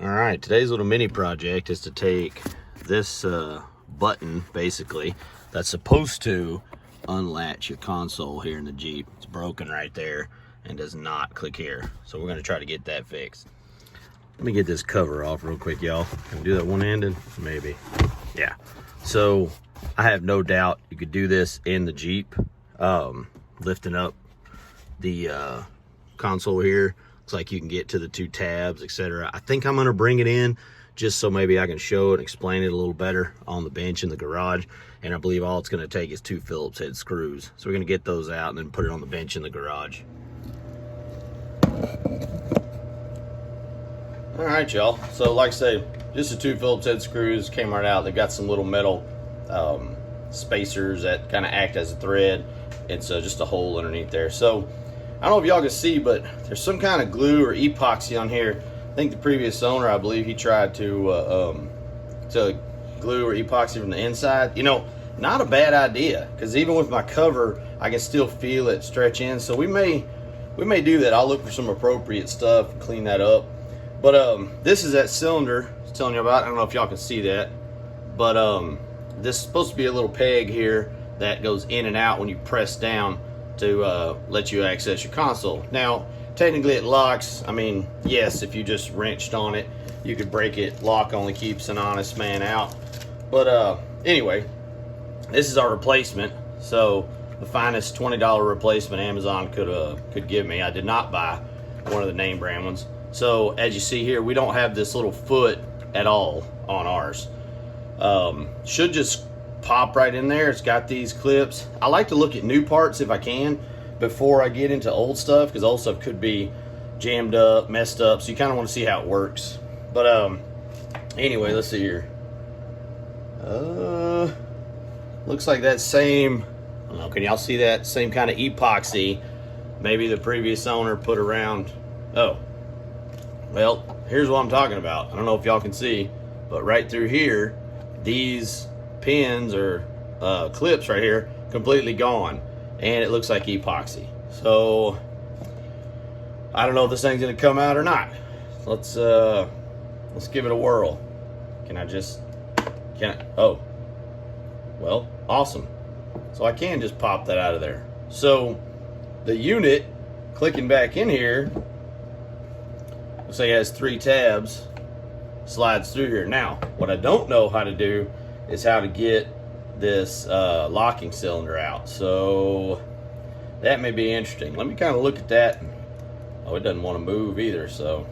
All right, today's little mini project is to take this button, basically, that's supposed to unlatch your console here in the Jeep. It's broken right there and does not click here. So we're gonna try to get that fixed. Let me get this cover off real quick, y'all. Can we do that one-handed? Maybe. Yeah. So I have no doubt you could do this in the Jeep, lifting up the console here. Looks like you can get to the two tabs, etc. I think I'm gonna bring it in just so maybe I can show it and explain it a little better on the bench in the garage. And I believe all it's gonna take is 2 Phillips head screws. So we're gonna get those out and then put it on the bench in the garage. All right, y'all. So like I say, just the 2 Phillips head screws came right out. They've got some little metal spacers that kind of act as a thread. It's just a hole underneath there. So I don't know if y'all can see, but there's some kind of glue or epoxy on here. I think the previous owner, I believe he tried to glue or epoxy from the inside. You know, not a bad idea, because even with my cover, I can still feel it stretch in. So we may do that. I'll look for some appropriate stuff and clean that up. But this is that cylinder I was telling you about. I don't know if y'all can see that, but this is supposed to be a little peg here that goes in and out when you press down to let you access your console. Now, technically it locks. I mean, yes, if you just wrenched on it, you could break it. Lock only keeps an honest man out. But anyway, this is our replacement. So the finest $20 replacement Amazon could give me. I did not buy one of the name brand ones. So as you see here, we don't have this little foot at all on ours. Should just pop right in there. It's got these clips. I like to look at new parts if I can before I get into old stuff, because old stuff could be jammed up, messed up, so you kind of want to see how it works. But anyway, let's see here. Looks like that same, I don't know, can y'all see that same kind of epoxy maybe the previous owner put around? Oh, well, here's what I'm talking about. I don't know if y'all can see, but right through here, these pins or clips right here completely gone, and it looks like epoxy. So I don't know if this thing's gonna come out or not. Let's give it a whirl. Oh, well, awesome. So I can just pop that out of there. So the unit, clicking back in here, looks like it has 3 tabs, slides through here. Now, what I don't know how to do is how to get this locking cylinder out. So that may be interesting. Let me kind of look at that. Oh, it doesn't want to move either, so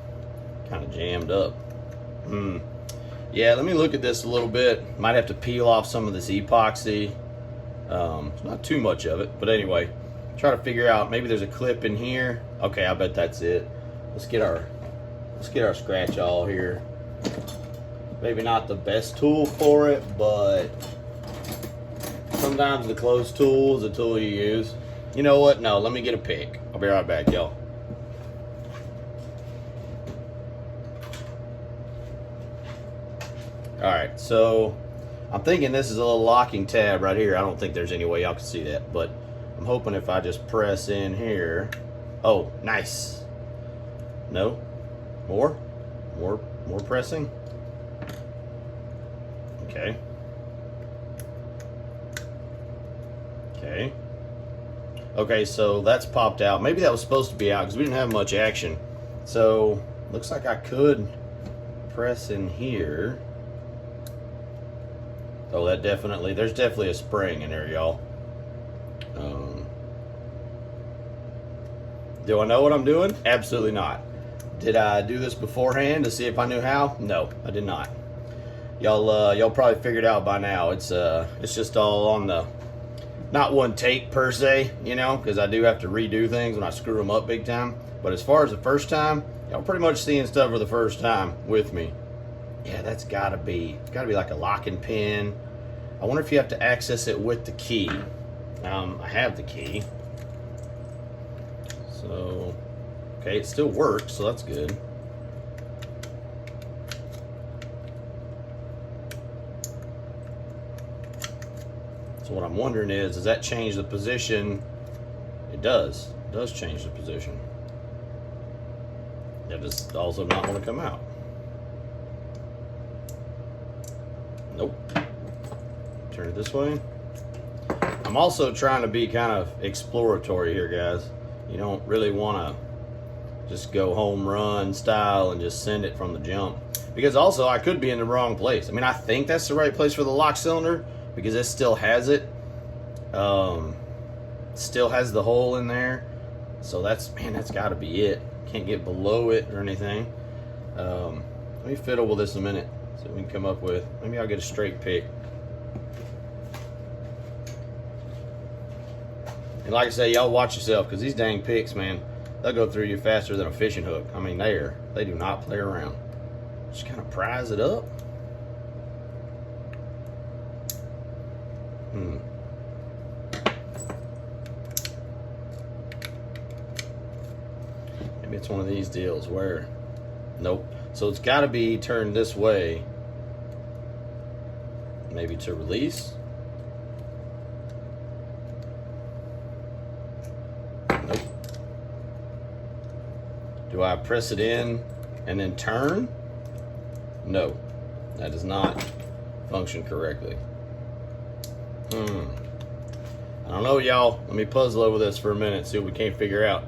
kind of jammed up. Yeah, let me look at this a little bit. Might have to peel off some of this epoxy. It's not too much of it, but anyway, try to figure out, maybe there's a clip in here. Okay, I bet that's it. Let's get our scratch awl here. Maybe not the best tool for it, but sometimes the closed tool is the tool you use. You know what? No, let me get a pick. I'll be right back, y'all. Alright, so I'm thinking this is a little locking tab right here. I don't think there's any way y'all can see that, but I'm hoping if I just press in here. Oh, nice. No? More pressing. Okay, so that's popped out. Maybe that was supposed to be out because we didn't have much action. So looks like I could press in here. Oh, there's definitely a spring in there, y'all. Do I know what I'm doing? Absolutely not. Did I do this beforehand to see if I knew how? No, I did not. Y'all probably figured out by now. It's just all on the, not one take per se, you know, because I do have to redo things when I screw them up big time. But as far as the first time, y'all pretty much seeing stuff for the first time with me. Yeah, it's gotta be like a locking pin. I wonder if you have to access it with the key. I have the key. So, okay, it still works, so that's good. So what I'm wondering is, does that change the position? It does. It does change the position. That does also not want to come out. Nope. Turn it this way. I'm also trying to be kind of exploratory here, guys. You don't really want to just go home run style and just send it from the jump. Because also, I could be in the wrong place. I mean, I think that's the right place for the lock cylinder because it still has it. Still has the hole in there. So that's got to be it. Can't get below it or anything. Let me fiddle with this a minute. See what we can come up with. Maybe I'll get a straight pick. And like I say, y'all watch yourself because these dang picks, man, they'll go through you faster than a fishing hook. I mean, they do not play around. Just kind of prise it up. Maybe it's one of these deals where, nope. So it's got to be turned this way. Maybe to release. Nope. Do I press it in and then turn? No, that does not function correctly. I don't know, y'all. Let me puzzle over this for a minute, see what we can't figure out.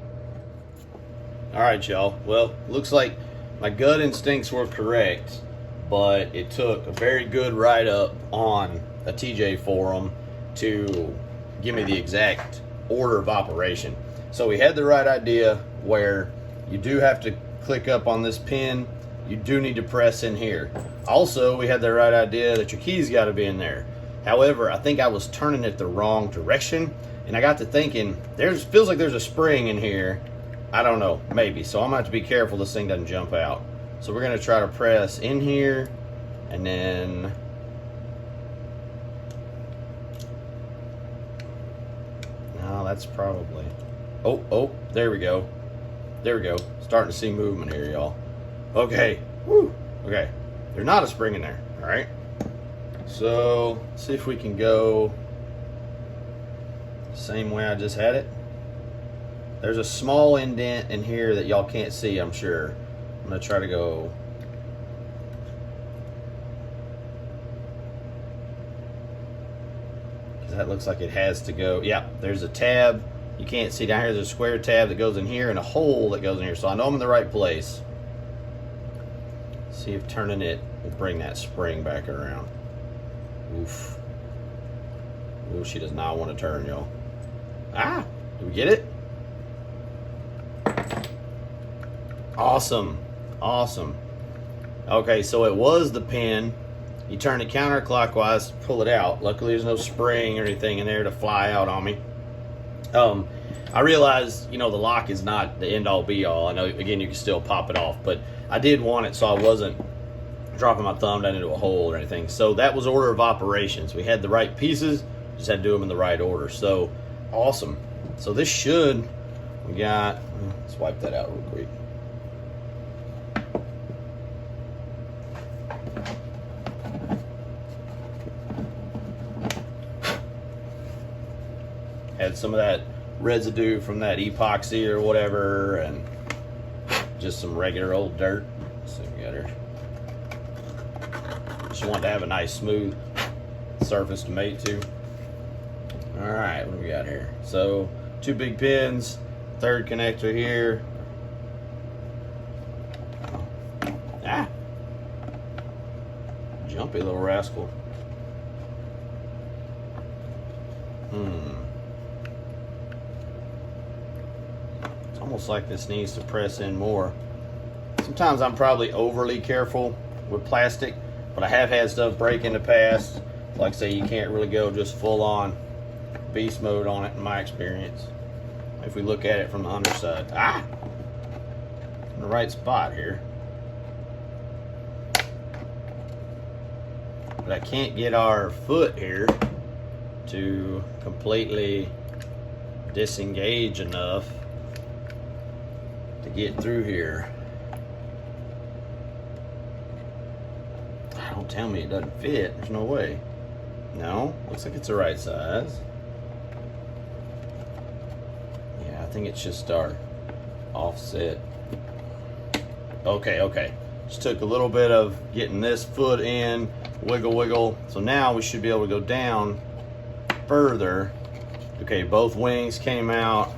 All right, y'all. Well, looks like my gut instincts were correct, but it took a very good write-up on a TJ forum to give me the exact order of operation. So we had the right idea where you do have to click up on this pin. You do need to press in here. Also, we had the right idea that your keys got to be in there. However, I think I was turning it the wrong direction, and I got to thinking, feels like there's a spring in here. I don't know, maybe. So I'm gonna have to be careful this thing doesn't jump out. So we're gonna try to press in here, and then no, that's probably. Oh, there we go. There we go. Starting to see movement here, y'all. Okay. Woo. Okay. There's not a spring in there. All right. So let's see if we can go the same way I just had it. There's a small indent in here that y'all can't see, I'm sure. I'm gonna try to go. Because that looks like it has to go. Yeah, there's a tab. You can't see down here. There's a square tab that goes in here and a hole that goes in here. So I know I'm in the right place. See if turning it will bring that spring back around. Oof. Ooh, she does not want to turn, y'all. Ah, did we get it? Awesome. Awesome. Okay, so it was the pin. You turn it counterclockwise to pull it out. Luckily, there's no spring or anything in there to fly out on me. I realized, the lock is not the end-all be-all. I know, again, you can still pop it off, but I did want it so I wasn't dropping my thumb down into a hole or anything. So that was order of operations. We had the right pieces, just had to do them in the right order. So, awesome. So this should, let's wipe that out real quick. Had some of that residue from that epoxy or whatever, and just some regular old dirt. Let's see what we got here. Just want to have a nice smooth surface to mate to. All right, what do we got here? So 2 big pins, third connector here. Jumpy little rascal. It's almost like this needs to press in more. Sometimes I'm probably overly careful with plastic, but I have had stuff break in the past. Like I say, you can't really go just full on beast mode on it in my experience. If we look at it from the underside. In the right spot here. But I can't get our foot here to completely disengage enough to get through here. Don't tell me it doesn't fit. There's no way. No, looks like it's the right size. Yeah, I think it's just our offset. Okay. Just took a little bit of getting this foot in, Wiggle, wiggle. So now we should be able to go down further. Okay, both wings came out.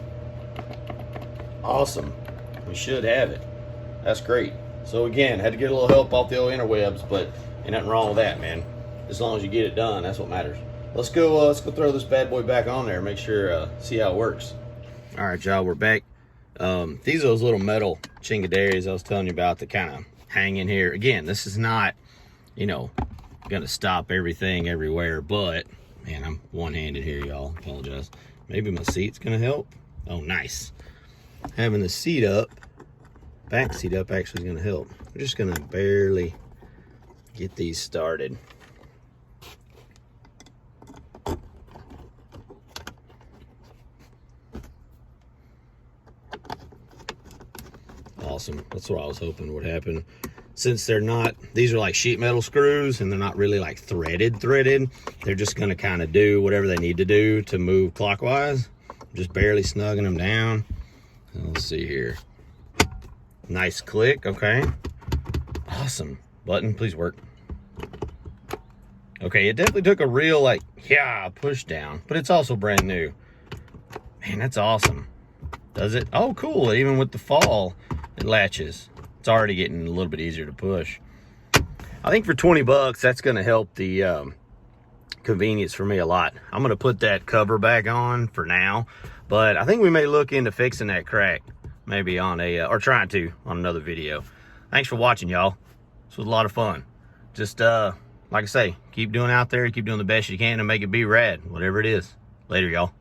Awesome. We should have it. That's great. So again, had to get a little help off the old interwebs, but ain't nothing wrong with that, man. As long as you get it done, that's what matters. Let's go throw this bad boy back on there, make sure, see how it works. All right, y'all, we're back. These are those little metal chingaderas I was telling you about that kind of hang in here. Again, this is not, you know, gonna stop everything everywhere, but man, I'm one-handed here, y'all. Apologize. Maybe my seat's gonna help. Oh, nice. Having the seat up, back seat up, actually is gonna help. We're just gonna barely get these started. Awesome. That's what I was hoping would happen. Since they're not, these are like sheet metal screws and they're not really like threaded, they're just gonna kind of do whatever they need to do to move clockwise. Just barely snugging them down. Let's see here. Nice click, okay. Awesome. Button, please work. Okay, it definitely took a real like, yeah, push down, but it's also brand new. Man, that's awesome. Does it? Oh, cool. Even with the fall, it latches. It's already getting a little bit easier to push. I think for 20 bucks, that's gonna help the convenience for me a lot. I'm gonna put that cover back on for now, but I think we may look into fixing that crack, maybe on a, or trying to, on another video. Thanks for watching, y'all. This was a lot of fun. Just, like I say, keep doing out there, keep doing the best you can to make it be rad, whatever it is. Later, y'all.